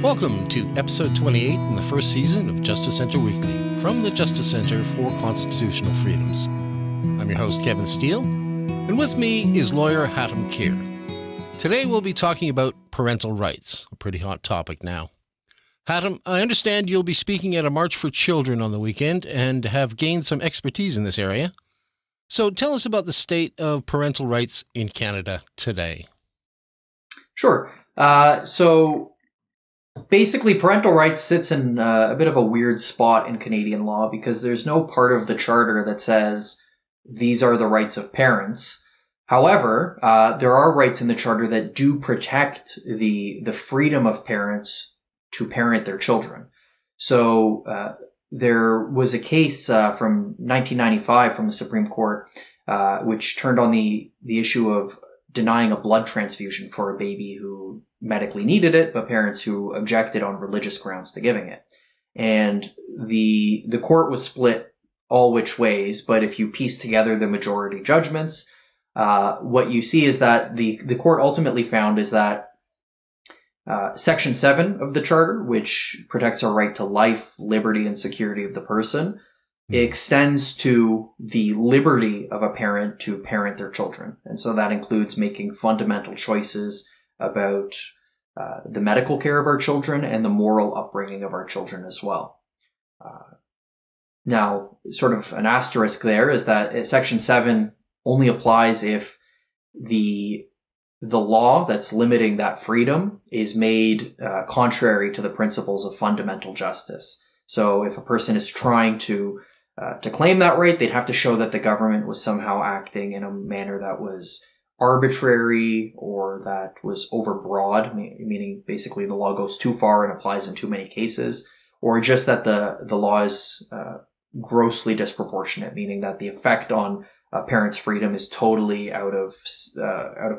Welcome to episode 28 in the first season of Justice Center Weekly from the Justice Center for Constitutional Freedoms. I'm your host, Kevin Steele, and with me is lawyer Hatim Kheir. Today we'll be talking about parental rights, a pretty hot topic now. Hatim, I understand you'll be speaking at a March for Children on the weekend and have gained some expertise in this area. So tell us about the state of parental rights in Canada today. Sure. So basically, parental rights sits in a bit of a weird spot in Canadian law because there's no part of the charter that says these are the rights of parents. However, there are rights in the charter that do protect the freedom of parents to parent their children. So there was a case from 1995 from the Supreme Court which turned on the issue of denying a blood transfusion for a baby who medically needed it, but parents who objected on religious grounds to giving it. And the court was split all which ways, but if you piece together the majority judgments, what you see is that the court ultimately found is that Section 7 of the Charter, which protects our right to life, liberty, and security of the person, extends to the liberty of a parent to parent their children. And so that includes making fundamental choices about the medical care of our children and the moral upbringing of our children as well. Now, sort of an asterisk there is that Section 7 only applies if the law that's limiting that freedom is made contrary to the principles of fundamental justice. So if a person is trying to claim that right, they'd have to show that the government was somehow acting in a manner that was arbitrary or that was overbroad, meaning basically the law goes too far and applies in too many cases, or just that the law is grossly disproportionate, meaning that the effect on a parent's freedom is totally out of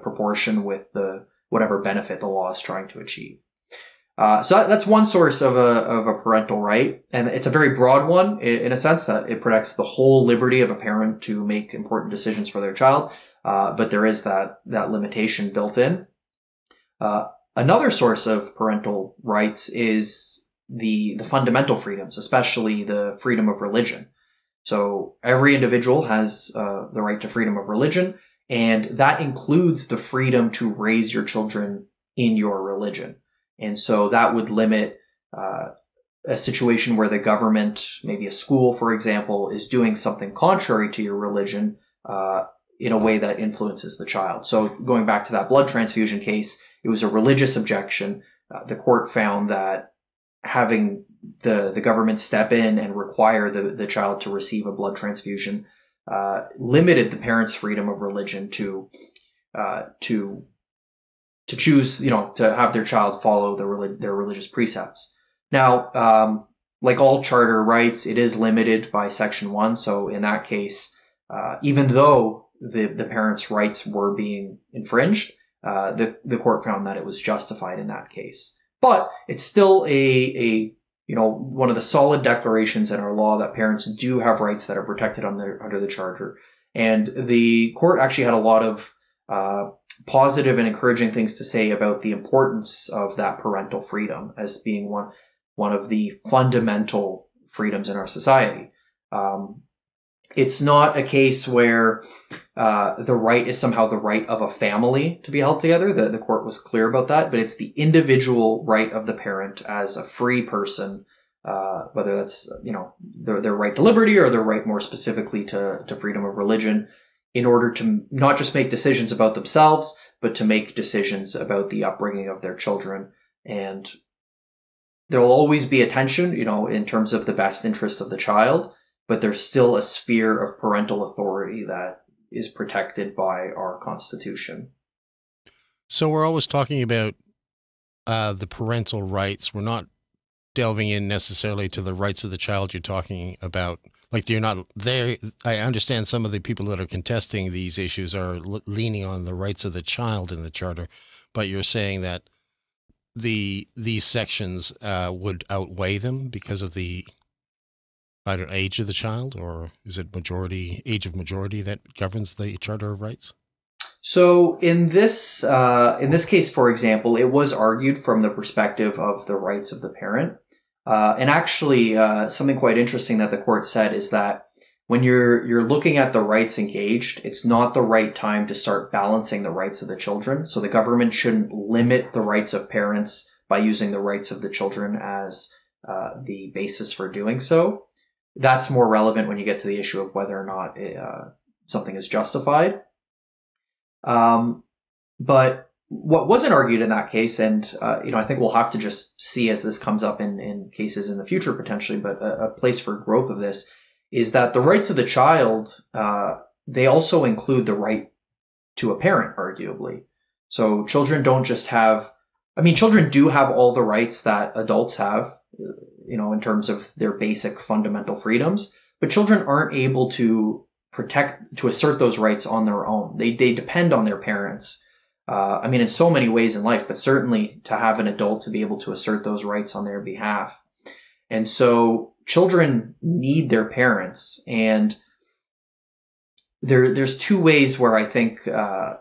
proportion with whatever benefit the law is trying to achieve. So that's one source of a parental right, and it's a very broad one in a sense that it protects the whole liberty of a parent to make important decisions for their child, but there is that limitation built in. Another source of parental rights is the fundamental freedoms, especially the freedom of religion. So every individual has the right to freedom of religion, and that includes the freedom to raise your children in your religion. And so that would limit a situation where the government, maybe a school, for example, is doing something contrary to your religion in a way that influences the child. So going back to that blood transfusion case, it was a religious objection. The court found that having the government step in and require the child to receive a blood transfusion limited the parents' freedom of religion to choose, to have their child follow their religious precepts. Now, like all charter rights, it is limited by Section 1. So in that case, even though the parents' rights were being infringed, the court found that it was justified in that case. But it's still one of the solid declarations in our law that parents do have rights that are protected under the charter. And the court actually had a lot of positive and encouraging things to say about the importance of that parental freedom as being one of the fundamental freedoms in our society. It's not a case where the right is somehow the right of a family to be held together. The court was clear about that, but it's the individual right of the parent as a free person, whether that's their right to liberty or their right more specifically to freedom of religion, in order to not just make decisions about themselves, but to make decisions about the upbringing of their children. And there will always be a tension, in terms of the best interest of the child, but there's still a sphere of parental authority that is protected by our Constitution. So we're always talking about the parental rights. We're not delving in necessarily to the rights of the child you're talking about. Like, you're not there. I understand some of the people that are contesting these issues are leaning on the rights of the child in the charter, but you're saying that these sections would outweigh them because of the age of the child, or is it age of majority that governs the Charter of Rights? So in this case, for example, it was argued from the perspective of the rights of the parent. And actually, something quite interesting that the court said is that when you're looking at the rights engaged, it's not the right time to start balancing the rights of the children. So the government shouldn't limit the rights of parents by using the rights of the children as the basis for doing so. That's more relevant when you get to the issue of whether or not something is justified. But what wasn't argued in that case, and I think we'll have to just see as this comes up in cases in the future potentially, but a place for growth of this is that the rights of the child, they also include the right to a parent, arguably. So children don't just have, children do have all the rights that adults have, in terms of their basic fundamental freedoms, but children aren't able to assert those rights on their own. They depend on their parents. In so many ways in life, but certainly to have an adult to be able to assert those rights on their behalf. And so children need their parents. And there's two ways where I think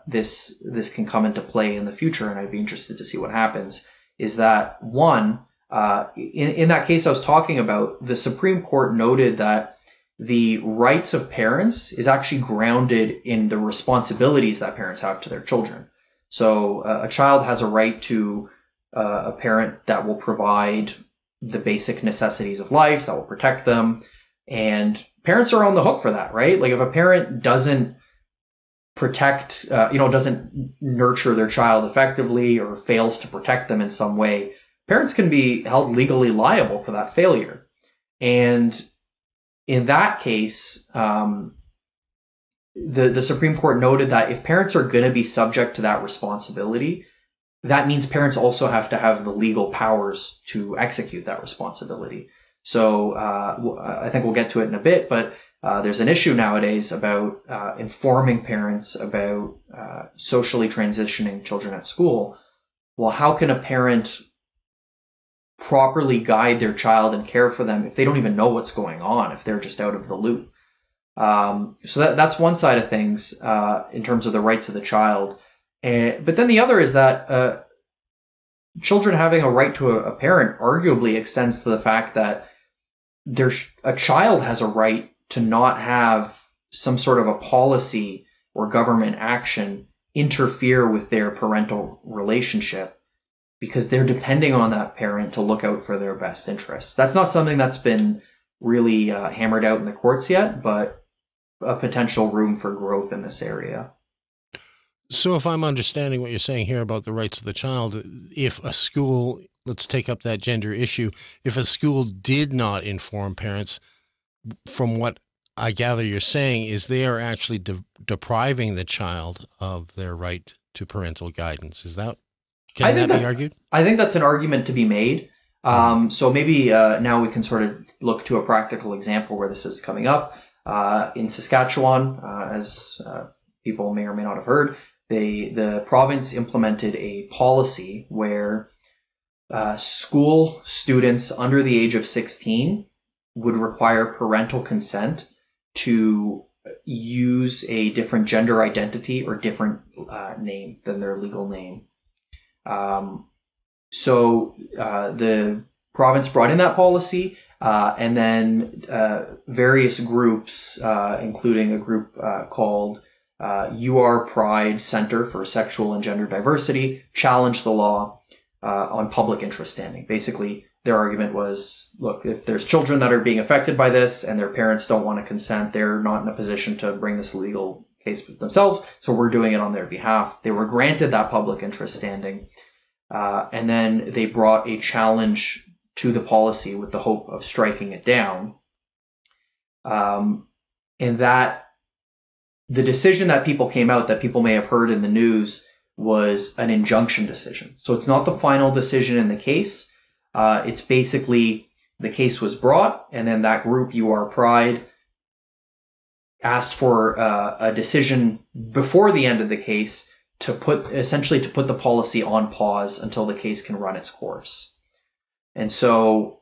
this can come into play in the future, and I'd be interested to see what happens, is that one, in that case I was talking about, the Supreme Court noted that the rights of parents is actually grounded in the responsibilities that parents have to their children. So a child has a right to a parent that will provide the basic necessities of life, that will protect them. And parents are on the hook for that, right? Like if a parent doesn't protect, doesn't nurture their child effectively or fails to protect them in some way, parents can be held legally liable for that failure. And in that case, the Supreme Court noted that if parents are going to be subject to that responsibility, that means parents also have to have the legal powers to execute that responsibility. So I think we'll get to it in a bit, but there's an issue nowadays about informing parents about socially transitioning children at school. Well, how can a parent properly guide their child and care for them if they don't even know what's going on, if they're just out of the loop? So that's one side of things in terms of the rights of the child. But then the other is that children having a right to a parent arguably extends to the fact that a child has a right to not have some sort of a policy or government action interfere with their parental relationship, because they're depending on that parent to look out for their best interests. That's not something that's been really hammered out in the courts yet, but a potential room for growth in this area. So if I'm understanding what you're saying here about the rights of the child, if a school, let's take up that gender issue, if a school did not inform parents, from what I gather you're saying, is they are actually depriving the child of their right to parental guidance. Can that be argued? I think that's an argument to be made. So maybe now we can sort of look to a practical example where this is coming up. In Saskatchewan, as people may or may not have heard, the province implemented a policy where school students under the age of 16 would require parental consent to use a different gender identity or different name than their legal name. So the province brought in that policy, and then various groups, including a group called UR Pride Center for Sexual and Gender Diversity, challenged the law on public interest standing. Basically, their argument was, look, if there's children that are being affected by this and their parents don't want to consent, they're not in a position to bring this legal case themselves, so we're doing it on their behalf. They were granted that public interest standing, and then they brought a challenge to the policy with the hope of striking it down. And that the decision that came out that people may have heard in the news was an injunction decision. So it's not the final decision in the case. It's basically the case was brought, and then that group, UR Pride, asked for a decision before the end of the case to put the policy on pause until the case can run its course. And so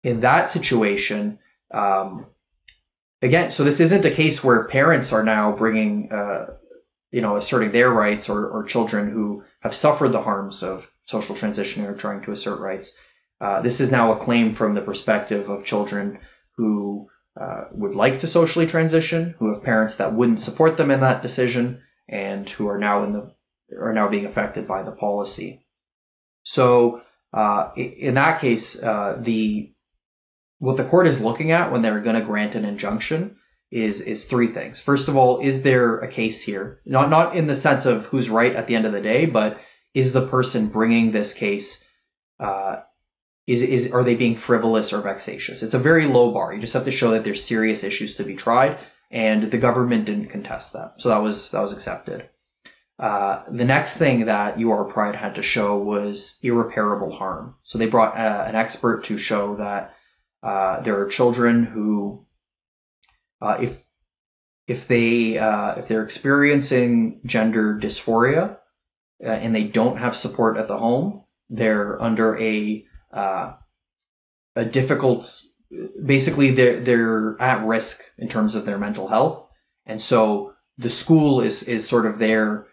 in that situation, again, so this isn't a case where parents are now bringing, asserting their rights, or children who have suffered the harms of social transition and are trying to assert rights. This is now a claim from the perspective of children who would like to socially transition, who have parents that wouldn't support them in that decision, and who are now being affected by the policy. So in that case, what the court is looking at when they're going to grant an injunction is three things. First of all, is there a case here? Not in the sense of who's right at the end of the day, but is the person bringing this case, are they being frivolous or vexatious? It's a very low bar. You just have to show that there's serious issues to be tried, and the government didn't contest that, so that was accepted. The next thing that UR Pride had to show was irreparable harm. So they brought an expert to show that there are children who, if they're experiencing gender dysphoria and they don't have support at the home, they're under a difficult. Basically, they're at risk in terms of their mental health, and so the school is sort of there.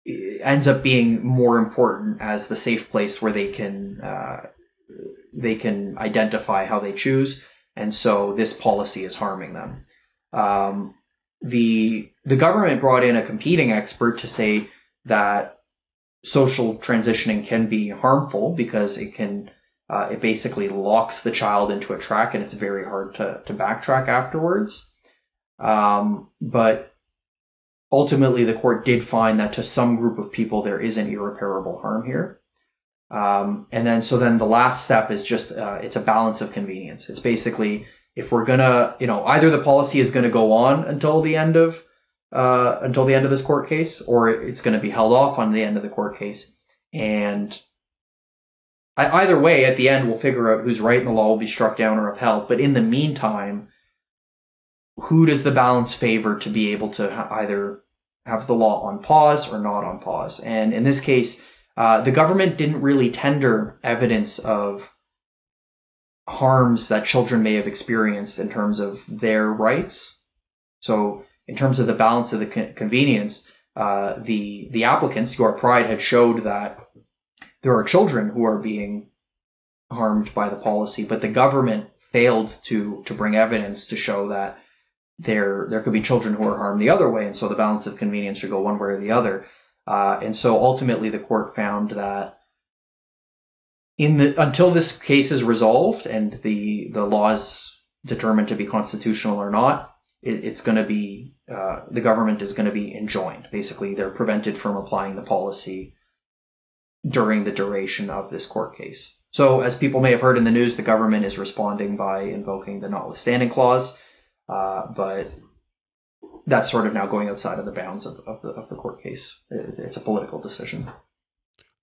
It ends up being more important as the safe place where they can identify how they choose, and so this policy is harming them. The government brought in a competing expert to say that social transitioning can be harmful because it basically locks the child into a track, and it's very hard to backtrack afterwards. But ultimately, the court did find that to some group of people there is an irreparable harm here. And then the last step is just it's a balance of convenience. It's basically, if we're gonna, either the policy is going to go on until the end of this court case, or it's going to be held off on the end of the court case. And either way, at the end, we'll figure out who's right and the law will be struck down or upheld. But in the meantime, who does the balance favor to be able to either have the law on pause or not on pause? And in this case, the government didn't really tender evidence of harms that children may have experienced in terms of their rights. So in terms of the balance of the convenience, the applicants, UR Pride, had showed that there are children who are being harmed by the policy, but the government failed to bring evidence to show that there could be children who are harmed the other way, and so the balance of convenience should go one way or the other. And so ultimately the court found that until this case is resolved and the law is determined to be constitutional or not, it's going to be the government is going to be enjoined. Basically, they're prevented from applying the policy during the duration of this court case. So, as people may have heard in the news, the government is responding by invoking the notwithstanding clause, but that's sort of now going outside of the bounds of the court case. It's a political decision.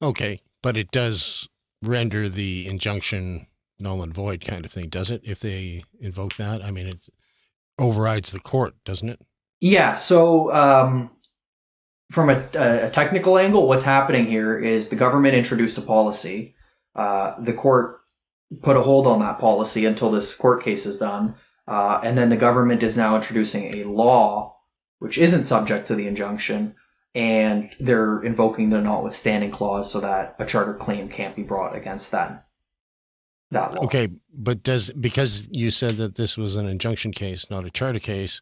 Okay, but it does render the injunction null and void kind of thing, does it? If they invoke that, I mean, it overrides the court, doesn't it? Yeah. So from a technical angle, what's happening here is the government introduced a policy. The court put a hold on that policy until this court case is done. And then the government is now introducing a law which isn't subject to the injunction, and they're invoking the notwithstanding clause so that a charter claim can't be brought against that law. Okay, but because you said that this was an injunction case, not a charter case,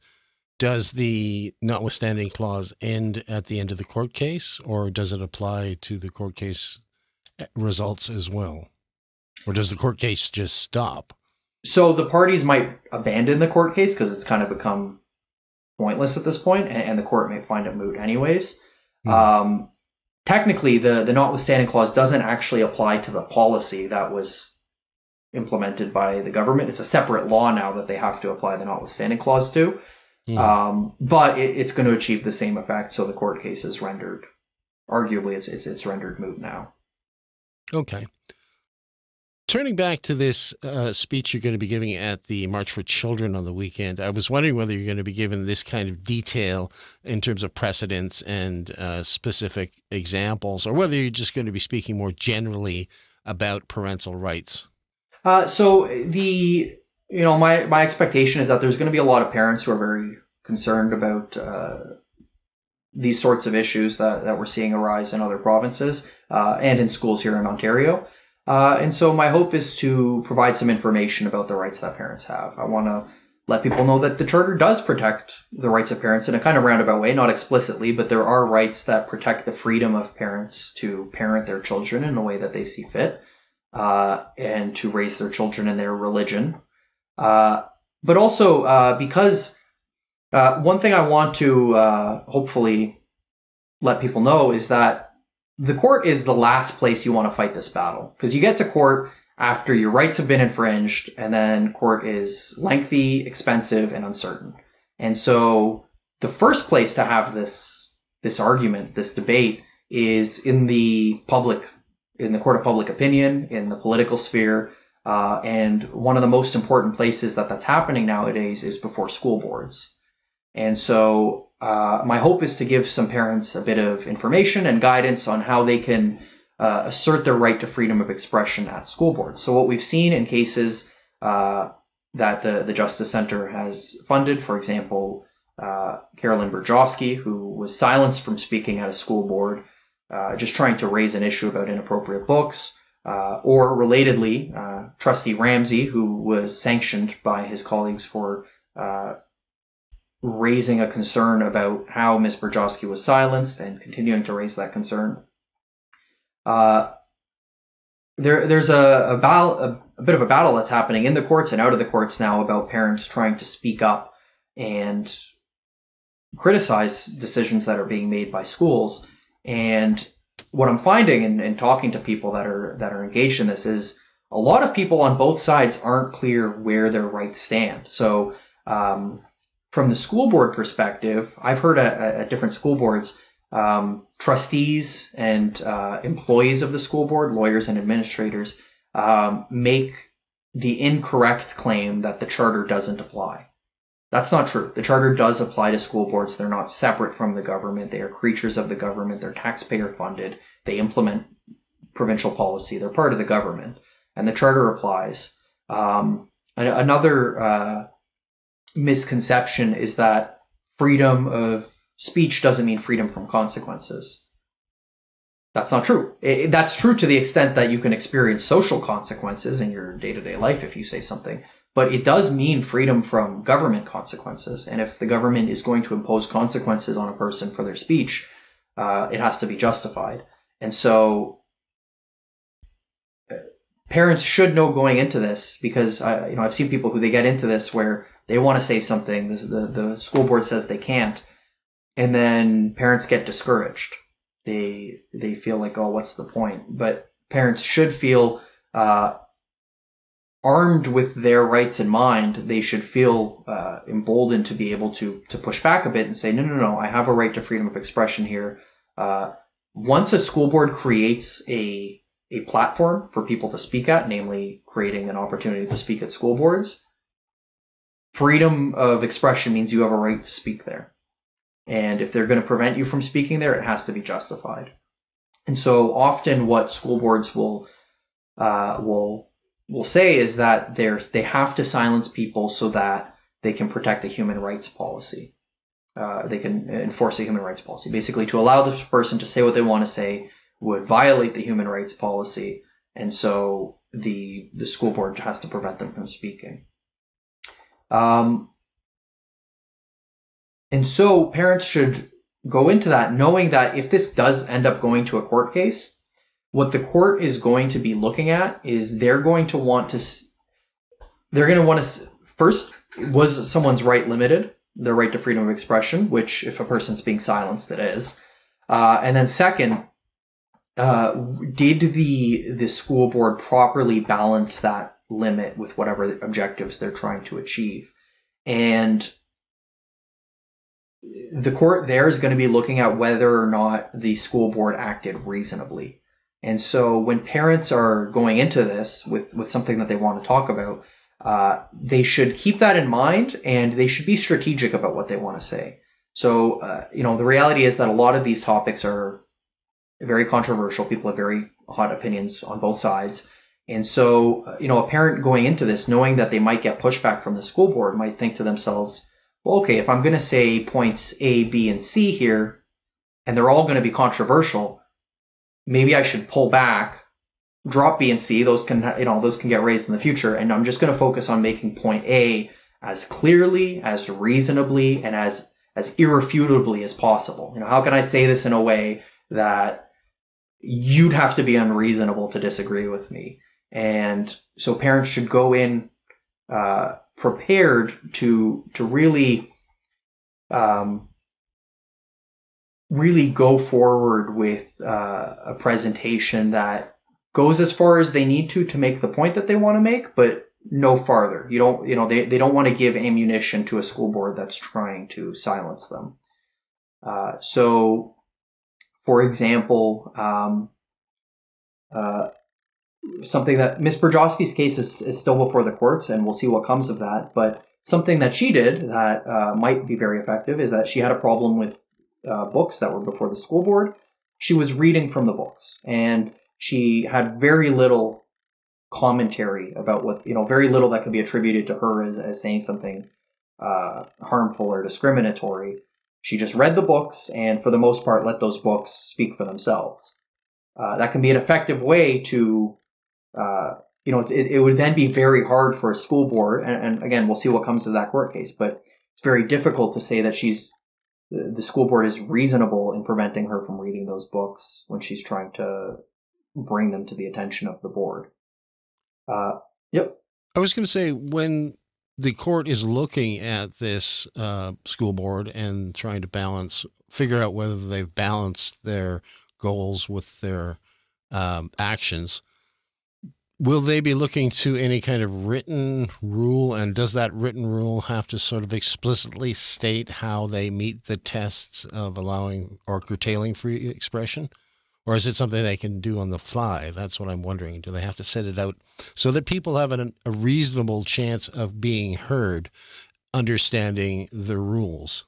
does the notwithstanding clause end at the end of the court case, or does it apply to the court case results as well? Or does the court case just stop? So the parties might abandon the court case because it's kind of become pointless at this point, and the court may find it moot anyways. Technically, the notwithstanding clause doesn't actually apply to the policy that was implemented by the government. It's a separate law now that they have to apply the notwithstanding clause to. But it's going to achieve the same effect, so the court case is rendered, arguably it's rendered moot now. Okay. Turning back to this speech you're going to be giving at the March for Children on the weekend, I was wondering whether you're going to be given this kind of detail in terms of precedents and specific examples, or whether you're just going to be speaking more generally about parental rights. So my expectation is that there's going to be a lot of parents who are very concerned about these sorts of issues that we're seeing arise in other provinces and in schools here in Ontario. And so my hope is to provide some information about the rights that parents have. I want to let people know that the Charter does protect the rights of parents in a kind of roundabout way, not explicitly, but there are rights that protect the freedom of parents to parent their children in the way that they see fit, and to raise their children in their religion. But also because one thing I want to hopefully let people know is that the court is the last place you want to fight this battle, because you get to court after your rights have been infringed, and then court is lengthy, expensive, and uncertain. And so the first place to have this argument, this debate, is in the court of public opinion, in the political sphere, and one of the most important places that's happening nowadays is before school boards. And so my hope is to give some parents a bit of information and guidance on how they can assert their right to freedom of expression at school boards. So what we've seen in cases that the Justice Centre has funded, for example, Carolyn Berjowski, who was silenced from speaking at a school board, just trying to raise an issue about inappropriate books, or relatedly, Trustee Ramsey, who was sanctioned by his colleagues for raising a concern about how Ms. Berjowski was silenced and continuing to raise that concern. There's a bit of a battle that's happening in the courts and out of the courts now about parents trying to speak up and criticize decisions that are being made by schools. And what I'm finding in talking to people that are engaged in this is a lot of people on both sides aren't clear where their rights stand. So from the school board perspective, I've heard at different school boards, trustees and employees of the school board, lawyers and administrators, make the incorrect claim that the Charter doesn't apply. That's not true. The Charter does apply to school boards. They're not separate from the government. They are creatures of the government. They're taxpayer funded. They implement provincial policy. They're part of the government. And the Charter applies. Another misconception is that freedom of speech doesn't mean freedom from consequences. That's not true. That's true to the extent that you can experience social consequences in your day-to-day life if you say something. But it does mean freedom from government consequences. And if the government is going to impose consequences on a person for their speech, it has to be justified. And so parents should know going into this, because I've seen people who they get into this where they want to say something, the school board says they can't, and then parents get discouraged. They feel like, oh, what's the point? But parents should feel armed with their rights in mind. They should feel emboldened to be able to push back a bit and say, no, I have a right to freedom of expression here. Once a school board creates a platform for people to speak at, namely creating an opportunity to speak at school boards, freedom of expression means you have a right to speak there. And if they're going to prevent you from speaking there, it has to be justified. And so often what school boards will say is that they have to silence people so that they can protect a human rights policy. They can enforce a human rights policy. Basically, to allow this person to say what they want to say would violate the human rights policy, and so the school board has to prevent them from speaking. And so parents should go into that knowing that if this does end up going to a court case, what the court is going to be looking at is they're going to want to first, was someone's right limited, their right to freedom of expression, which if a person's being silenced, it is. And then second, did the school board properly balance that limit with whatever objectives they're trying to achieve? And the court there is going to be looking at whether or not the school board acted reasonably. And so when parents are going into this with something that they want to talk about, they should keep that in mind, and they should be strategic about what they want to say. So, the reality is that a lot of these topics are very controversial. People have very hot opinions on both sides. And so, a parent going into this, knowing that they might get pushback from the school board, might think to themselves, well, okay, if I'm going to say points A, B, and C here, and they're all going to be controversial, maybe I should pull back, drop B and C. Those can get raised in the future, and I'm just going to focus on making point A as clearly, as reasonably, and as irrefutably as possible. How can I say this in a way that you'd have to be unreasonable to disagree with me? And so parents should go in prepared to really really go forward with a presentation that goes as far as they need to make the point that they want to make, but no farther. They don't want to give ammunition to a school board that's trying to silence them. So, for example, something that Ms. Brzezinski's case is still before the courts, and we'll see what comes of that. But something that she did that might be very effective is that she had a problem with books that were before the school board. She was reading from the books, and she had very little commentary about very little that could be attributed to her as saying something harmful or discriminatory. She just read the books, and for the most part, let those books speak for themselves. That can be an effective way to it would then be very hard for a school board, and again, we'll see what comes of that court case, but it's very difficult to say that the school board is reasonable in preventing her from reading those books when she's trying to bring them to the attention of the board. Yep. I was going to say, when the court is looking at this school board and trying to figure out whether they've balanced their goals with their actions, will they be looking to any kind of written rule? And does that written rule have to sort of explicitly state how they meet the tests of allowing or curtailing free expression? Or is it something they can do on the fly? That's what I'm wondering. Do they have to set it out so that people have a reasonable chance of being heard, understanding the rules?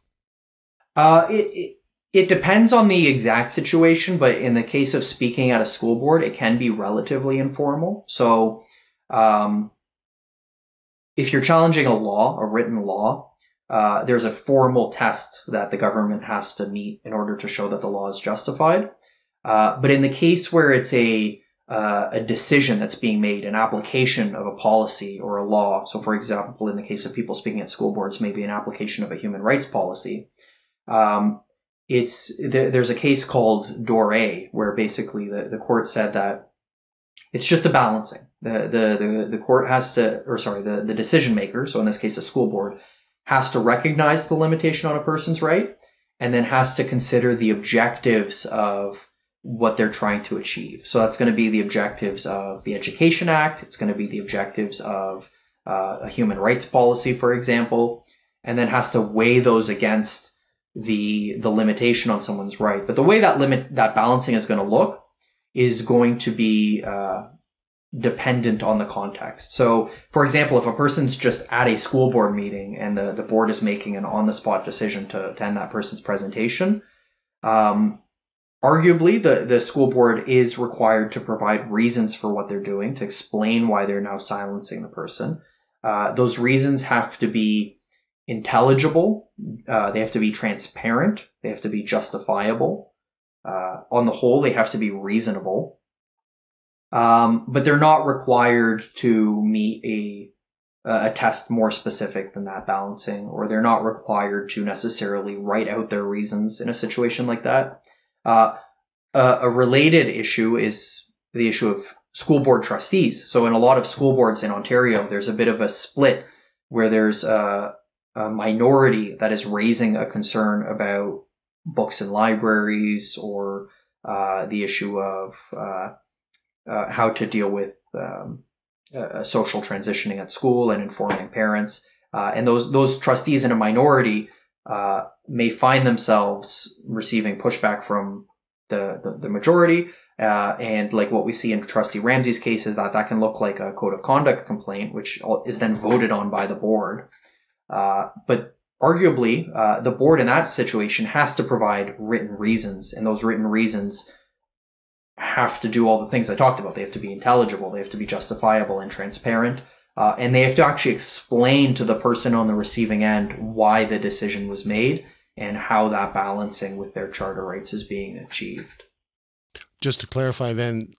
It depends on the exact situation, but in the case of speaking at a school board, it can be relatively informal. So if you're challenging a written law, there's a formal test that the government has to meet in order to show that the law is justified. But in the case where it's a decision that's being made, an application of a policy or a law, so for example, in the case of people speaking at school boards, maybe an application of a human rights policy, there's a case called Doré, where basically the court said that it's just a balancing. The court has to, the decision maker, so in this case a school board, has to recognize the limitation on a person's right, and then has to consider the objectives of what they're trying to achieve. So that's going to be the objectives of the Education Act. It's going to be the objectives of a human rights policy, for example, and then has to weigh those against the limitation on someone's right. But the way that balancing is going to look is going to be dependent on the context. So, for example, if a person's just at a school board meeting and the board is making an on-the-spot decision to end that person's presentation, arguably the school board is required to provide reasons for what they're doing, to explain why they're now silencing the person. Those reasons have to be intelligible. They have to be transparent. They have to be justifiable. On the whole, they have to be reasonable. But they're not required to meet a test more specific than that balancing, or they're not required to necessarily write out their reasons in a situation like that. A related issue is the issue of school board trustees. So in a lot of school boards in Ontario, there's a bit of a split where there's a minority that is raising a concern about books in libraries, or the issue of how to deal with social transitioning at school and informing parents. And those trustees in a minority may find themselves receiving pushback from the majority. And like what we see in Trustee Ramsey's case is that can look like a code of conduct complaint, which is then voted on by the board. But arguably, the board in that situation has to provide written reasons, and those written reasons have to do all the things I talked about. They have to be intelligible, they have to be justifiable and transparent, and they have to actually explain to the person on the receiving end why the decision was made and how that balancing with their charter rights is being achieved. Just to clarify then,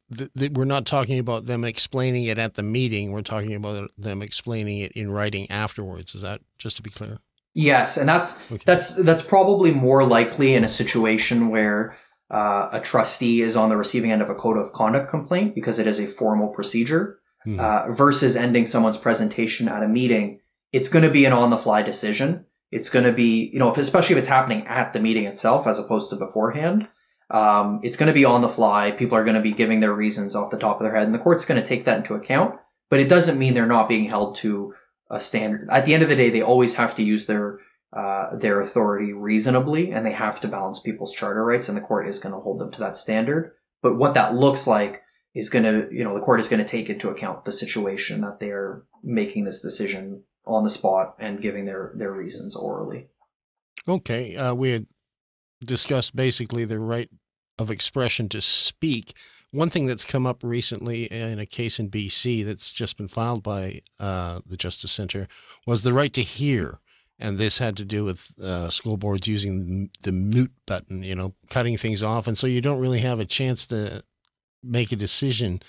we're not talking about them explaining it at the meeting. We're talking about them explaining it in writing afterwards. Is that, just to be clear? Yes, and that's probably more likely in a situation where a trustee is on the receiving end of a code of conduct complaint because it is a formal procedure, versus ending someone's presentation at a meeting. It's going to be an on-the-fly decision. It's going to be, especially if it's happening at the meeting itself as opposed to beforehand. It's going to be on the fly. People are going to be giving their reasons off the top of their head, and the court's going to take that into account. But it doesn't mean they're not being held to a standard. At the end of the day, they always have to use their authority reasonably, and they have to balance people's charter rights, and the court is going to hold them to that standard. But what that looks like is going to, the court is going to take into account the situation that they're making this decision on the spot and giving their reasons orally. Okay. We had discussed basically the right of expression to speak. One thing that's come up recently in a case in BC that's just been filed by the Justice Centre was the right to hear. And this had to do with school boards using the mute button, cutting things off. And so you don't really have a chance to make a decision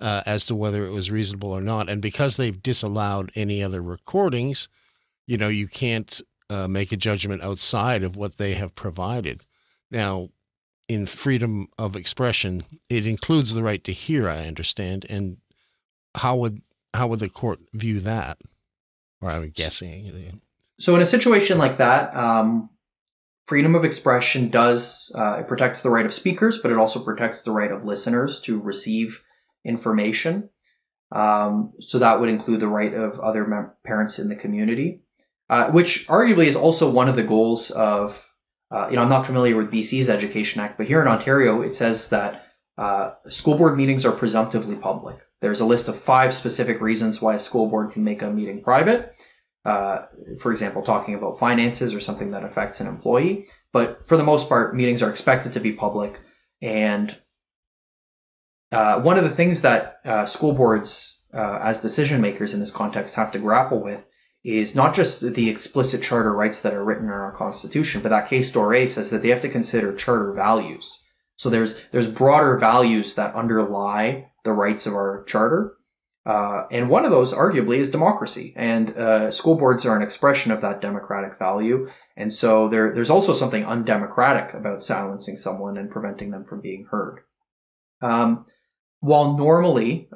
as to whether it was reasonable or not. And because they've disallowed any other recordings, you can't make a judgment outside of what they have provided. Now, in freedom of expression, it includes the right to hear, I understand. And how would the court view that? Or I'm guessing. So in a situation like that, freedom of expression it protects the right of speakers, but it also protects the right of listeners to receive information. So that would include the right of other parents in the community, which arguably is also one of the goals of, I'm not familiar with BC's Education Act, but here in Ontario, it says that school board meetings are presumptively public. There's a list of 5 specific reasons why a school board can make a meeting private. For example, talking about finances or something that affects an employee. But for the most part, meetings are expected to be public. And one of the things that school boards, as decision makers in this context, have to grapple with is not just the explicit charter rights that are written in our Constitution, but that case Doré says that they have to consider charter values. So there's broader values that underlie the rights of our charter. And one of those, arguably, is democracy. And school boards are an expression of that democratic value. And so there's also something undemocratic about silencing someone and preventing them from being heard. While normally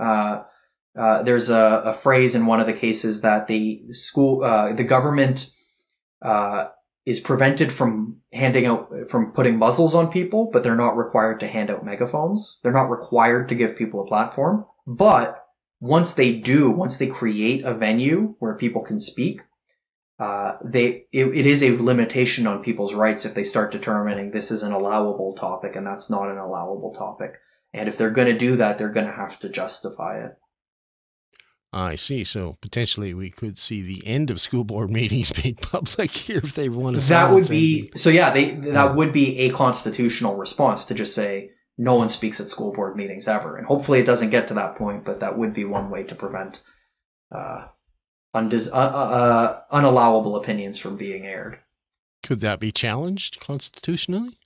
there's a phrase in one of the cases that the government is prevented from putting muzzles on people, but they're not required to hand out megaphones. They're not required to give people a platform. But once they create a venue where people can speak, it is a limitation on people's rights if they start determining this is an allowable topic and that's not an allowable topic. And if they're going to do that, they're going to have to justify it. I see. So potentially we could see the end of school board meetings made public here if they want to. That would be that would be a constitutional response to just say no one speaks at school board meetings ever. And hopefully it doesn't get to that point, but that would be one way to prevent unallowable opinions from being aired. Could that be challenged constitutionally?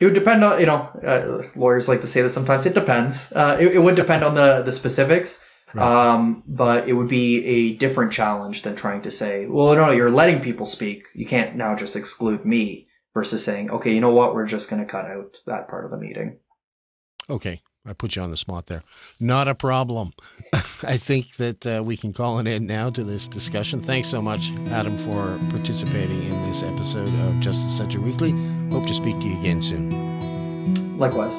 It would depend on, lawyers like to say this sometimes. It depends. It would depend on the specifics. Right. But it would be a different challenge than trying to say, well, no, you're letting people speak. You can't now just exclude me, versus saying, okay, you know what? We're just going to cut out that part of the meeting. Okay. I put you on the spot there. Not a problem. I think that we can call an end now to this discussion. Thanks so much, Hatim, for participating in this episode of Justice Centre Weekly. Hope to speak to you again soon. Likewise.